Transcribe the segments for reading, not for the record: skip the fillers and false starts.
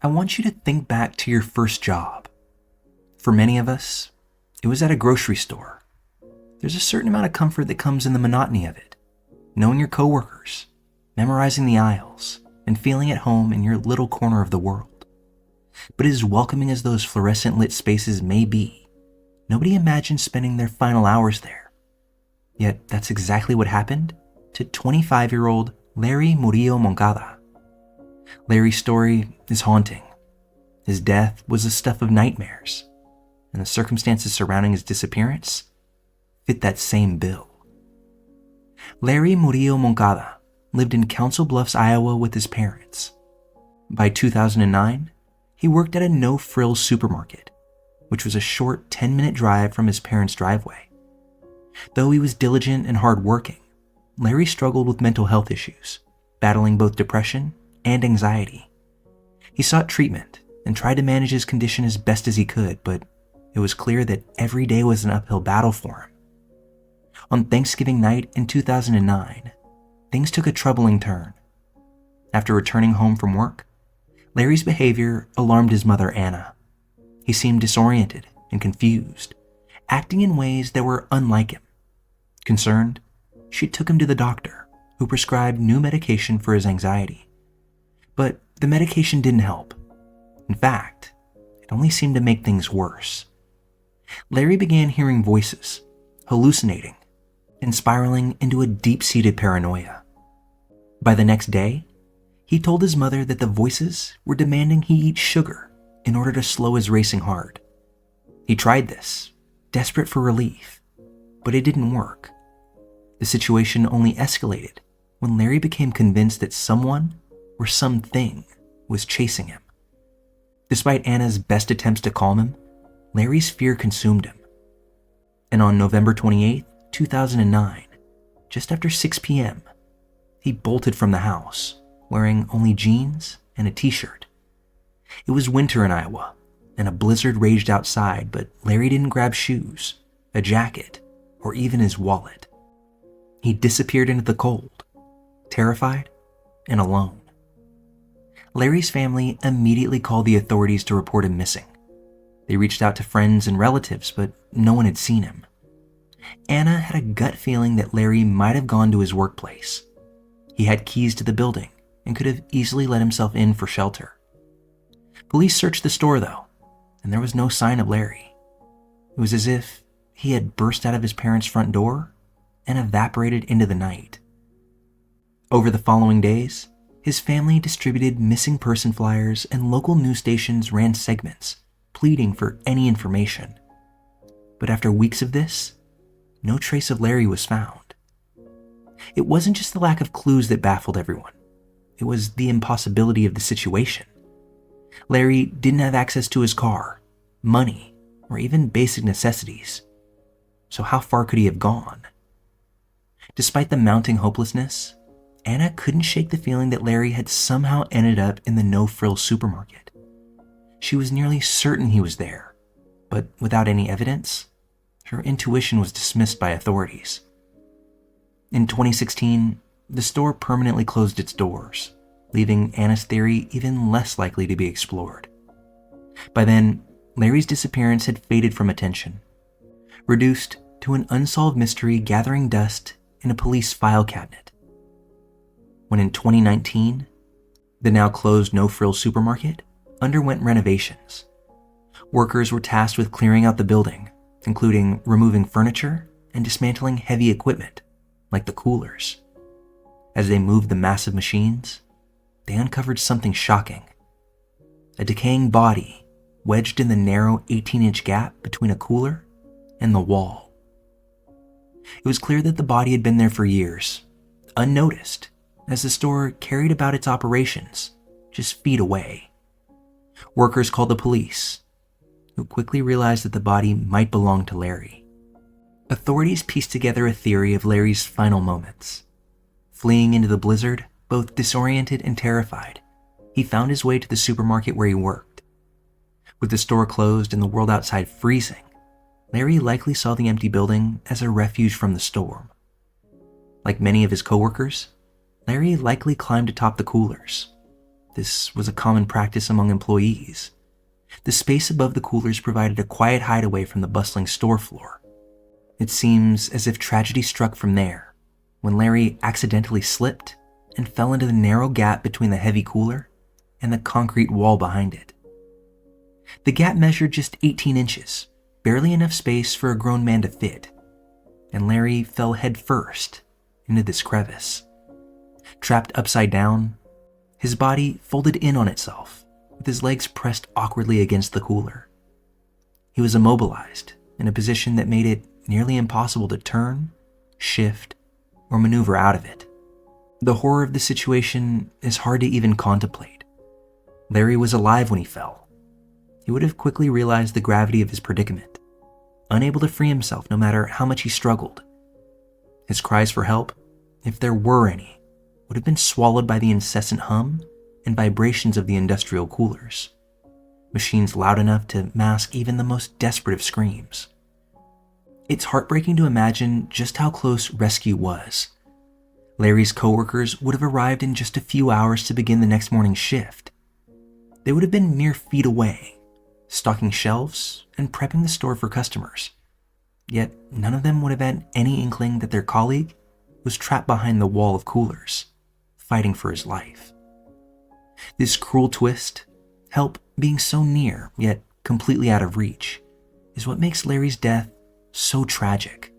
I want you to think back to your first job. For many of us, it was at a grocery store. There's a certain amount of comfort that comes in the monotony of it, knowing your coworkers, memorizing the aisles, and feeling at home in your little corner of the world. But as welcoming as those fluorescent lit spaces may be, nobody imagines spending their final hours there. Yet that's exactly what happened to 25-year-old Larry Murillo Moncada. Larry's story is haunting. His death was the stuff of nightmares, and the circumstances surrounding his disappearance fit that same bill. Larry Murillo Moncada lived in Council Bluffs, Iowa with his parents. By 2009, he worked at a no-frills supermarket, which was a short 10-minute drive from his parents' driveway. Though he was diligent and hardworking, Larry struggled with mental health issues, battling both depression and anxiety. He sought treatment and tried to manage his condition as best as he could, but it was clear that every day was an uphill battle for him. On Thanksgiving night in 2009, things took a troubling turn. After returning home from work, Larry's behavior alarmed his mother, Anna. He seemed disoriented and confused, acting in ways that were unlike him. Concerned, she took him to the doctor, who prescribed new medication for his anxiety. But the medication didn't help. In fact, it only seemed to make things worse. Larry began hearing voices, hallucinating, and spiraling into a deep-seated paranoia. By the next day, he told his mother that the voices were demanding he eat sugar in order to slow his racing heart. He tried this, desperate for relief, but it didn't work. The situation only escalated when Larry became convinced that someone or something was chasing him. Despite Anna's best attempts to calm him, Larry's fear consumed him. And on November 28, 2009, just after 6 p.m., he bolted from the house, wearing only jeans and a t-shirt. It was winter in Iowa, and a blizzard raged outside, but Larry didn't grab shoes, a jacket, or even his wallet. He disappeared into the cold, terrified and alone. Larry's family immediately called the authorities to report him missing. They reached out to friends and relatives, but no one had seen him. Anna had a gut feeling that Larry might have gone to his workplace. He had keys to the building and could have easily let himself in for shelter. Police searched the store, though, and there was no sign of Larry. It was as if he had burst out of his parents' front door and evaporated into the night. Over the following days, his family distributed missing person flyers and local news stations ran segments pleading for any information. But after weeks of this, no trace of Larry was found. It wasn't just the lack of clues that baffled everyone. It was the impossibility of the situation. Larry didn't have access to his car, money, or even basic necessities. So how far could he have gone? Despite the mounting hopelessness, Anna couldn't shake the feeling that Larry had somehow ended up in the no-frills supermarket. She was nearly certain he was there, but without any evidence, her intuition was dismissed by authorities. In 2016, the store permanently closed its doors, leaving Anna's theory even less likely to be explored. By then, Larry's disappearance had faded from attention, reduced to an unsolved mystery gathering dust in a police file cabinet. When in 2019, the now closed no-frills supermarket underwent renovations. Workers were tasked with clearing out the building, including removing furniture and dismantling heavy equipment, like the coolers. As they moved the massive machines, they uncovered something shocking. A decaying body wedged in the narrow 18-inch gap between a cooler and the wall. It was clear that the body had been there for years, unnoticed, as the store carried about its operations just feet away. Workers called the police, who quickly realized that the body might belong to Larry. Authorities pieced together a theory of Larry's final moments. Fleeing into the blizzard, both disoriented and terrified, he found his way to the supermarket where he worked. With the store closed and the world outside freezing, Larry likely saw the empty building as a refuge from the storm. Like many of his coworkers, Larry likely climbed atop the coolers. This was a common practice among employees. The space above the coolers provided a quiet hideaway from the bustling store floor. It seems as if tragedy struck from there, when Larry accidentally slipped and fell into the narrow gap between the heavy cooler and the concrete wall behind it. The gap measured just 18 inches, barely enough space for a grown man to fit, and Larry fell headfirst into this crevice. Trapped upside down, his body folded in on itself, with his legs pressed awkwardly against the cooler. He was immobilized in a position that made it nearly impossible to turn, shift, or maneuver out of it. The horror of the situation is hard to even contemplate. Larry was alive when he fell. He would have quickly realized the gravity of his predicament, unable to free himself no matter how much he struggled. His cries for help, if there were any, would have been swallowed by the incessant hum and vibrations of the industrial coolers, machines loud enough to mask even the most desperate of screams. It's heartbreaking to imagine just how close rescue was. Larry's coworkers would have arrived in just a few hours to begin the next morning's shift. They would have been mere feet away, stocking shelves and prepping the store for customers. Yet none of them would have had any inkling that their colleague was trapped behind the wall of coolers, fighting for his life. This cruel twist, help being so near yet completely out of reach, is what makes Larry's death so tragic.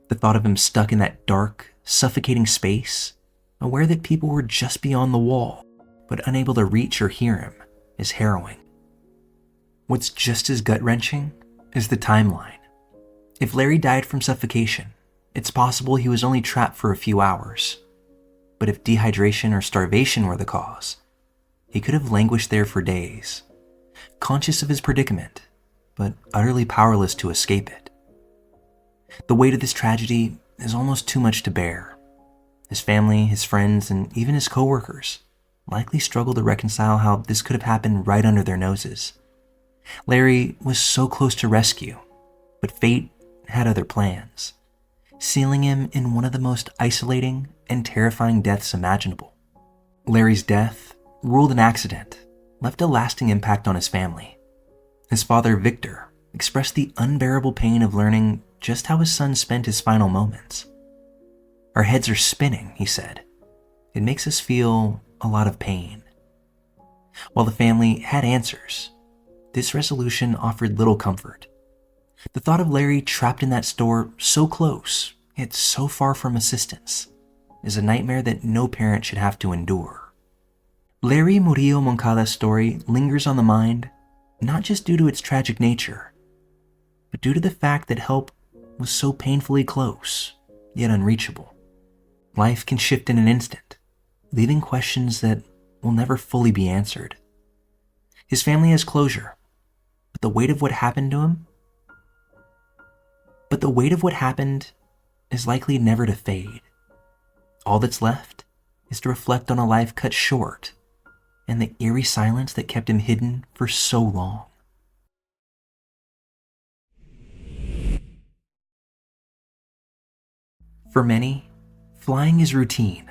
The thought of him stuck in that dark, suffocating space, aware that people were just beyond the wall, but unable to reach or hear him, is harrowing. What's just as gut-wrenching is the timeline. If Larry died from suffocation, it's possible he was only trapped for a few hours. But if dehydration or starvation were the cause, he could have languished there for days, conscious of his predicament, but utterly powerless to escape it. The weight of this tragedy is almost too much to bear. His family, his friends, and even his coworkers likely struggle to reconcile how this could have happened right under their noses. Larry was so close to rescue, but fate had other plans, sealing him in one of the most isolating and terrifying deaths imaginable. Larry's death, ruled an accident, left a lasting impact on his family. His father, Victor, expressed the unbearable pain of learning just how his son spent his final moments. "Our heads are spinning," he said. "It makes us feel a lot of pain." While the family had answers, this resolution offered little comfort. The thought of Larry trapped in that store so close, yet so far from assistance, is a nightmare that no parent should have to endure. Larry Murillo Moncada's story lingers on the mind, not just due to its tragic nature, but due to the fact that help was so painfully close, yet unreachable. Life can shift in an instant, leaving questions that will never fully be answered. His family has closure, but the weight of what happened is likely never to fade. All that's left is to reflect on a life cut short and the eerie silence that kept him hidden for so long. For many, flying is routine,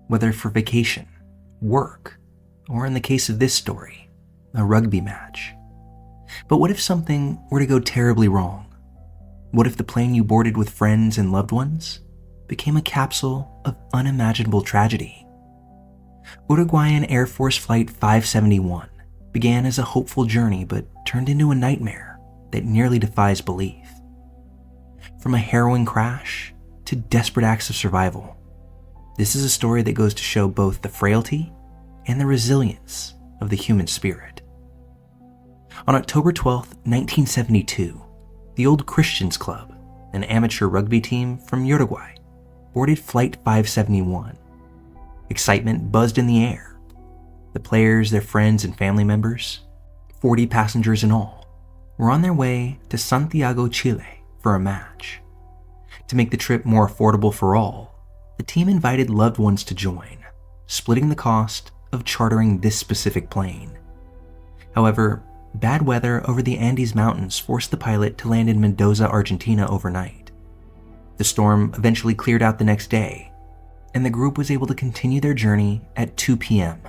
whether for vacation, work, or in the case of this story, a rugby match. But what if something were to go terribly wrong? What if the plane you boarded with friends and loved ones became a capsule of unimaginable tragedy? Uruguayan Air Force Flight 571 began as a hopeful journey but turned into a nightmare that nearly defies belief. From a harrowing crash to desperate acts of survival, this is a story that goes to show both the frailty and the resilience of the human spirit. On October 12, 1972, the Old Christians Club, an amateur rugby team from Uruguay, boarded Flight 571. Excitement buzzed in the air. The players, their friends, and family members, 40 passengers in all, were on their way to Santiago, Chile for a match. To make the trip more affordable for all, the team invited loved ones to join, splitting the cost of chartering this specific plane. However, bad weather over the Andes Mountains forced the pilot to land in Mendoza, Argentina overnight. The storm eventually cleared out the next day, and the group was able to continue their journey at 2 p.m.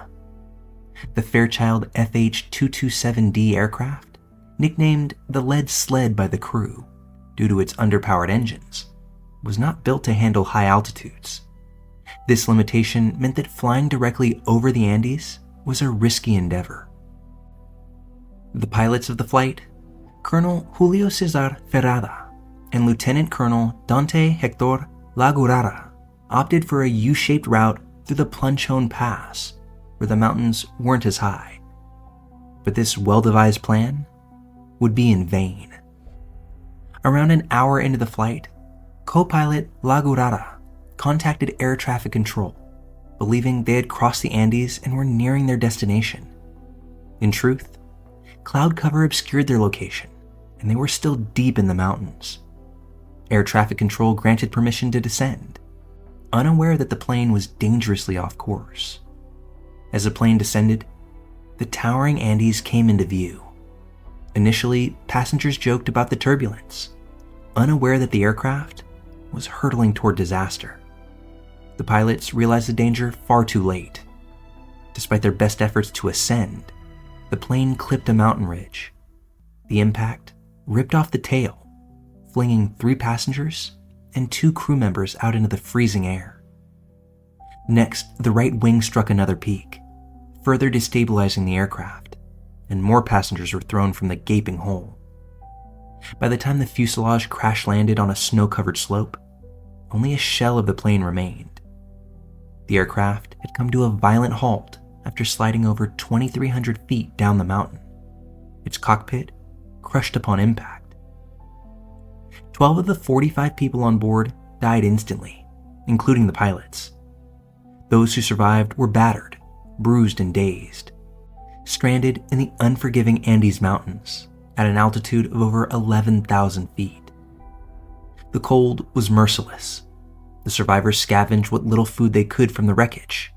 The Fairchild FH-227D aircraft, nicknamed the lead sled by the crew due to its underpowered engines, was not built to handle high altitudes. This limitation meant that flying directly over the Andes was a risky endeavor. The pilots of the flight, Colonel Julio Cesar Ferrada and Lieutenant Colonel Dante Hector Lagurara, opted for a U-shaped route through the Planchon Pass, where the mountains weren't as high. But this well-devised plan would be in vain. Around an hour into the flight, co-pilot Lagurara contacted air traffic control, believing they had crossed the Andes and were nearing their destination. In truth, cloud cover obscured their location, and they were still deep in the mountains. Air traffic control granted permission to descend, unaware that the plane was dangerously off course. As the plane descended, the towering Andes came into view. Initially, passengers joked about the turbulence, unaware that the aircraft was hurtling toward disaster. The pilots realized the danger far too late. Despite their best efforts to ascend, the plane clipped a mountain ridge. The impact ripped off the tail, flinging 3 passengers and 2 crew members out into the freezing air. Next, the right wing struck another peak, further destabilizing the aircraft, and more passengers were thrown from the gaping hole. By the time the fuselage crash-landed on a snow-covered slope, only a shell of the plane remained. The aircraft had come to a violent halt after sliding over 2,300 feet down the mountain, its cockpit crushed upon impact. 12 of the 45 people on board died instantly, including the pilots. Those who survived were battered, bruised, and dazed, stranded in the unforgiving Andes Mountains at an altitude of over 11,000 feet. The cold was merciless. The survivors scavenged what little food they could from the wreckage.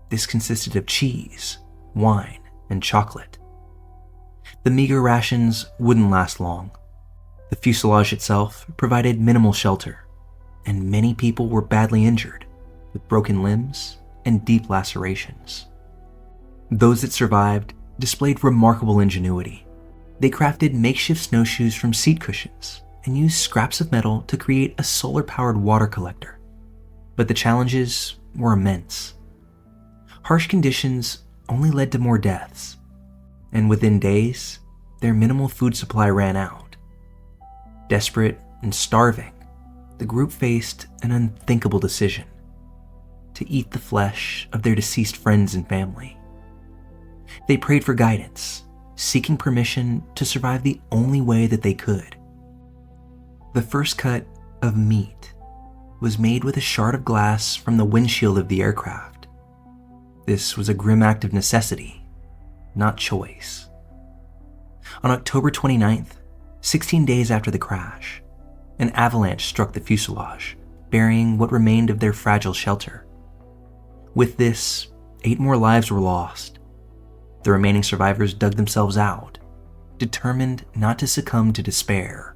This consisted of cheese, wine, and chocolate. The meager rations wouldn't last long. The fuselage itself provided minimal shelter, and many people were badly injured, with broken limbs and deep lacerations. Those that survived displayed remarkable ingenuity. They crafted makeshift snowshoes from seat cushions and used scraps of metal to create a solar-powered water collector. But the challenges were immense. Harsh conditions only led to more deaths, and within days, their minimal food supply ran out. Desperate and starving, the group faced an unthinkable decision: to eat the flesh of their deceased friends and family. They prayed for guidance, seeking permission to survive the only way that they could. The first cut of meat was made with a shard of glass from the windshield of the aircraft. This was a grim act of necessity, not choice. On October 29th, 16 days after the crash, an avalanche struck the fuselage, burying what remained of their fragile shelter. With this, 8 more lives were lost. The remaining survivors dug themselves out, determined not to succumb to despair.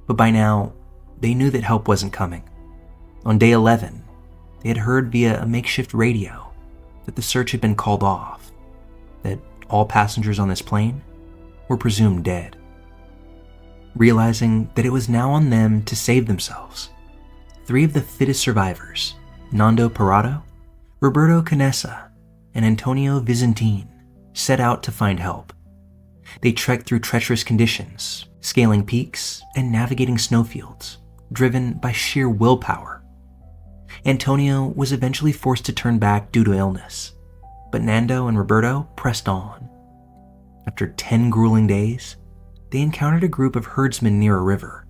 But by now, they knew that help wasn't coming. On day 11, they had heard via a makeshift radio that the search had been called off, that all passengers on this plane were presumed dead. Realizing that it was now on them to save themselves, 3 of the fittest survivors, Nando Parado, Roberto Canessa, and Antonio Vicentin, set out to find help. They trekked through treacherous conditions, scaling peaks and navigating snowfields, driven by sheer willpower. Antonio was eventually forced to turn back due to illness, but Nando and Roberto pressed on. After 10 grueling days, they encountered a group of herdsmen near a river.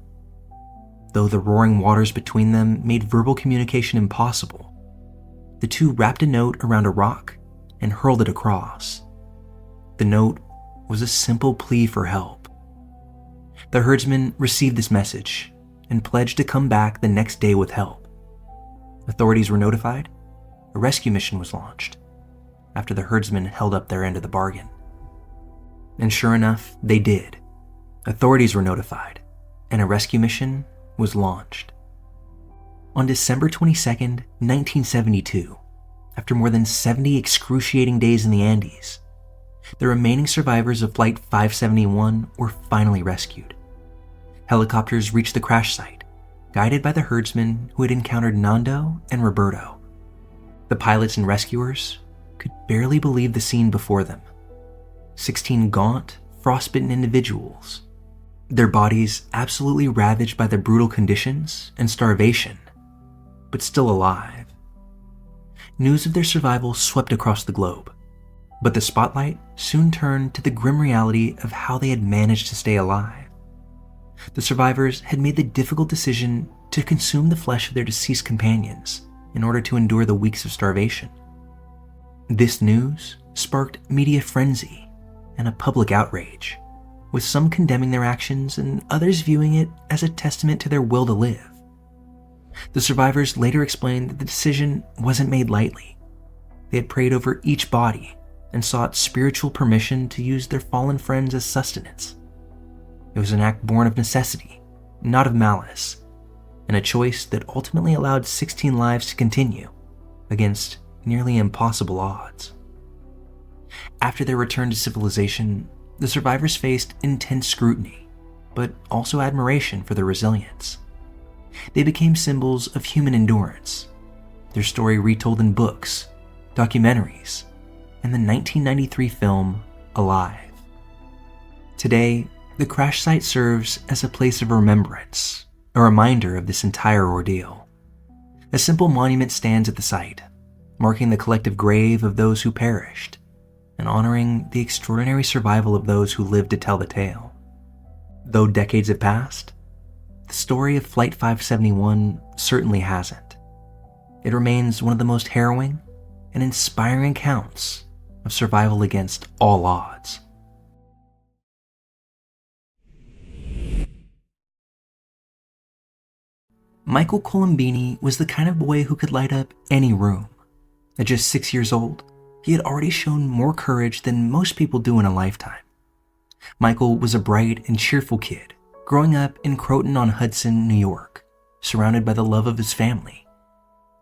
Though the roaring waters between them made verbal communication impossible, the 2 wrapped a note around a rock and hurled it across. The note was a simple plea for help. The herdsmen received this message and pledged to come back the next day with help. Authorities were notified. A rescue mission was launched after the herdsmen held up their end of the bargain. And sure enough, they did. Authorities were notified, and a rescue mission was launched. On December 22, 1972, After more than 70 excruciating days in the Andes, the remaining survivors of Flight 571 were finally rescued. Helicopters reached the crash site, guided by the herdsmen who had encountered Nando and Roberto. The pilots and rescuers could barely believe the scene before them. 16 gaunt, frostbitten individuals, their bodies absolutely ravaged by the brutal conditions and starvation, but still alive. News of their survival swept across the globe, but the spotlight soon turned to the grim reality of how they had managed to stay alive. The survivors had made the difficult decision to consume the flesh of their deceased companions in order to endure the weeks of starvation. This news sparked media frenzy and a public outrage, with some condemning their actions and others viewing it as a testament to their will to live. The survivors later explained that the decision wasn't made lightly. They had prayed over each body and sought spiritual permission to use their fallen friends as sustenance. It was an act born of necessity, not of malice, and a choice that ultimately allowed 16 lives to continue against nearly impossible odds. After their return to civilization, the survivors faced intense scrutiny, but also admiration for their resilience. They became symbols of human endurance, their story retold in books, documentaries, and the 1993 film Alive. Today, the crash site serves as a place of remembrance, a reminder of this entire ordeal. A simple monument stands at the site, marking the collective grave of those who perished, and honoring the extraordinary survival of those who lived to tell the tale. Though decades have passed, the story of Flight 571 certainly hasn't. It remains one of the most harrowing and inspiring accounts of survival against all odds. Michael Colombini was the kind of boy who could light up any room. At just 6 years old, he had already shown more courage than most people do in a lifetime. Michael was a bright and cheerful kid, growing up in Croton-on-Hudson, New York, surrounded by the love of his family.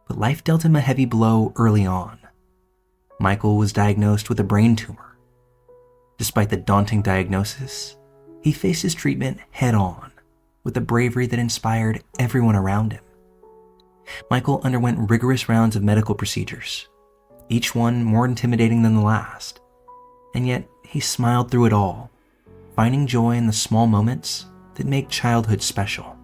But life dealt him a heavy blow early on. Michael was diagnosed with a brain tumor. Despite the daunting diagnosis, he faced his treatment head-on, with a bravery that inspired everyone around him. Michael underwent rigorous rounds of medical procedures, each one more intimidating than the last, and yet he smiled through it all, finding joy in the small moments that make childhood special.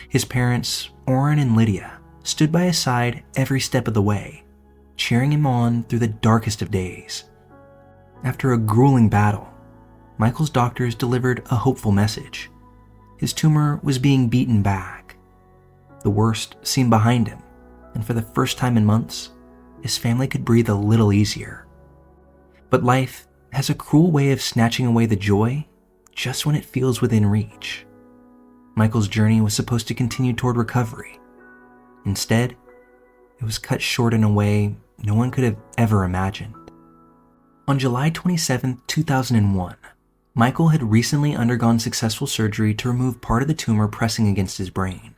His parents, Orrin and Lydia, stood by his side every step of the way, cheering him on through the darkest of days. After a grueling battle, Michael's doctors delivered a hopeful message. His tumor was being beaten back. The worst seemed behind him, and for the first time in months, his family could breathe a little easier. But life has a cruel way of snatching away the joy just when it feels within reach. Michael's journey was supposed to continue toward recovery. Instead, it was cut short in a way no one could have ever imagined. On July 27, 2001, Michael had recently undergone successful surgery to remove part of the tumor pressing against his brain.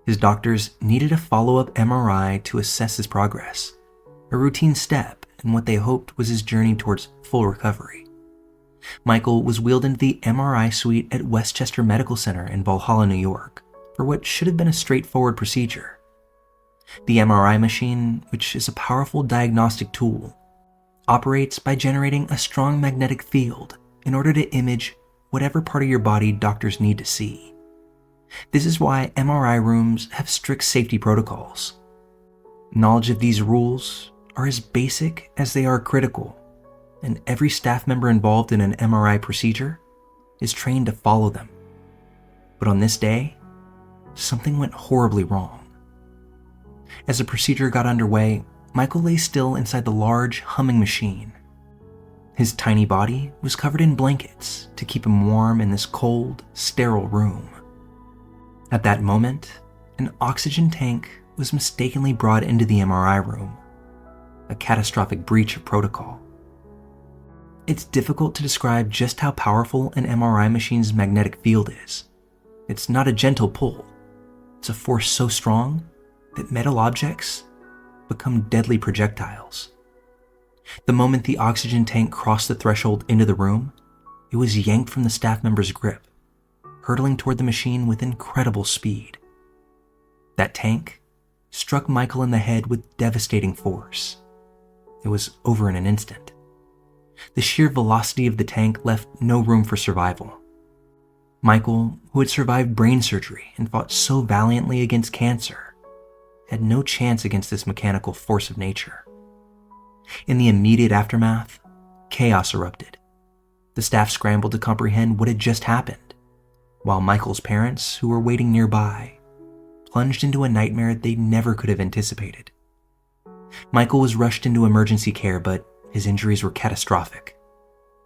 His doctors needed a follow-up MRI to assess his progress, a routine step in what they hoped was his journey towards full recovery. Michael was wheeled into the MRI suite at Westchester Medical Center in Valhalla, New York, for what should have been a straightforward procedure. The MRI machine, which is a powerful diagnostic tool, operates by generating a strong magnetic field in order to image whatever part of your body doctors need to see. This is why MRI rooms have strict safety protocols. Knowledge of these rules are as basic as they are critical, and every staff member involved in an MRI procedure is trained to follow them. But on this day, something went horribly wrong. As the procedure got underway, Michael lay still inside the large, humming machine. His tiny body was covered in blankets to keep him warm in this cold, sterile room. At that moment, an oxygen tank was mistakenly brought into the MRI room, a catastrophic breach of protocol. It's difficult to describe just how powerful an MRI machine's magnetic field is. It's not a gentle pull. It's a force so strong that metal objects, become deadly projectiles. The moment the oxygen tank crossed the threshold into the room, it was yanked from the staff member's grip, hurtling toward the machine with incredible speed. That tank struck Michael in the head with devastating force. It was over in an instant. The sheer velocity of the tank left no room for survival. Michael, who had survived brain surgery and fought so valiantly against cancer, had no chance against this mechanical force of nature. In the immediate aftermath, chaos erupted. The staff scrambled to comprehend what had just happened, while Michael's parents, who were waiting nearby, plunged into a nightmare they never could have anticipated. Michael was rushed into emergency care, but his injuries were catastrophic.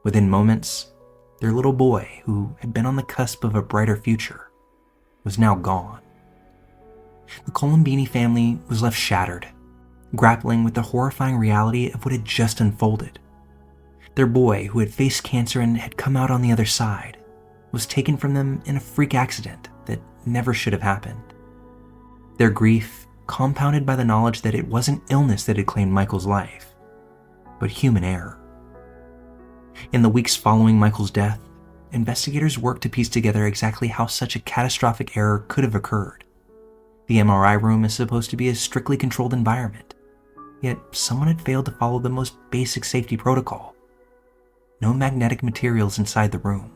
Within moments, their little boy, who had been on the cusp of a brighter future, was now gone. The Colombini family was left shattered, grappling with the horrifying reality of what had just unfolded. Their boy, who had faced cancer and had come out on the other side, was taken from them in a freak accident that never should have happened. Their grief, compounded by the knowledge that it wasn't illness that had claimed Michael's life, but human error. In the weeks following Michael's death, investigators worked to piece together exactly how such a catastrophic error could have occurred. The MRI room is supposed to be a strictly controlled environment, yet someone had failed to follow the most basic safety protocol. No magnetic materials inside the room.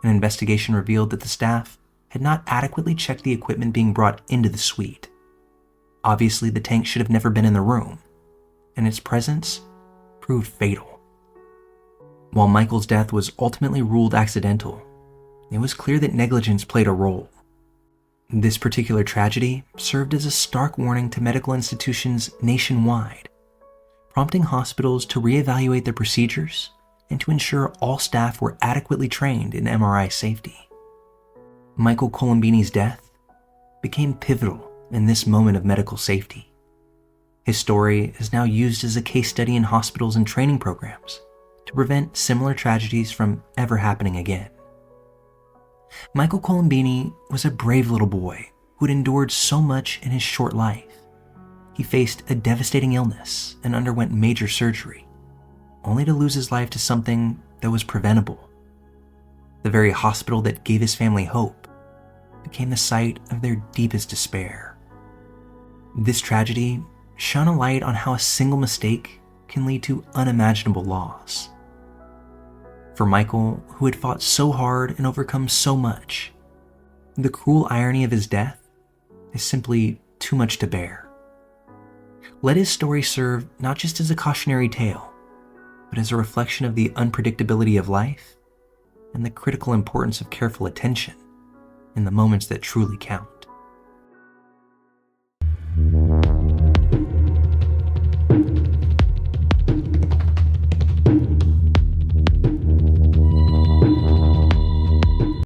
An investigation revealed that the staff had not adequately checked the equipment being brought into the suite. Obviously, the tank should have never been in the room, and its presence proved fatal. While Michael's death was ultimately ruled accidental, it was clear that negligence played a role. This particular tragedy served as a stark warning to medical institutions nationwide, prompting hospitals to reevaluate their procedures and to ensure all staff were adequately trained in MRI safety. Michael Colombini's death became pivotal in this moment of medical safety. His story is now used as a case study in hospitals and training programs to prevent similar tragedies from ever happening again. Michael Colombini was a brave little boy who had endured so much in his short life. He faced a devastating illness and underwent major surgery, only to lose his life to something that was preventable. The very hospital that gave his family hope became the site of their deepest despair. This tragedy shone a light on how a single mistake can lead to unimaginable loss. For Michael, who had fought so hard and overcome so much, the cruel irony of his death is simply too much to bear. Let his story serve not just as a cautionary tale, but as a reflection of the unpredictability of life and the critical importance of careful attention in the moments that truly count.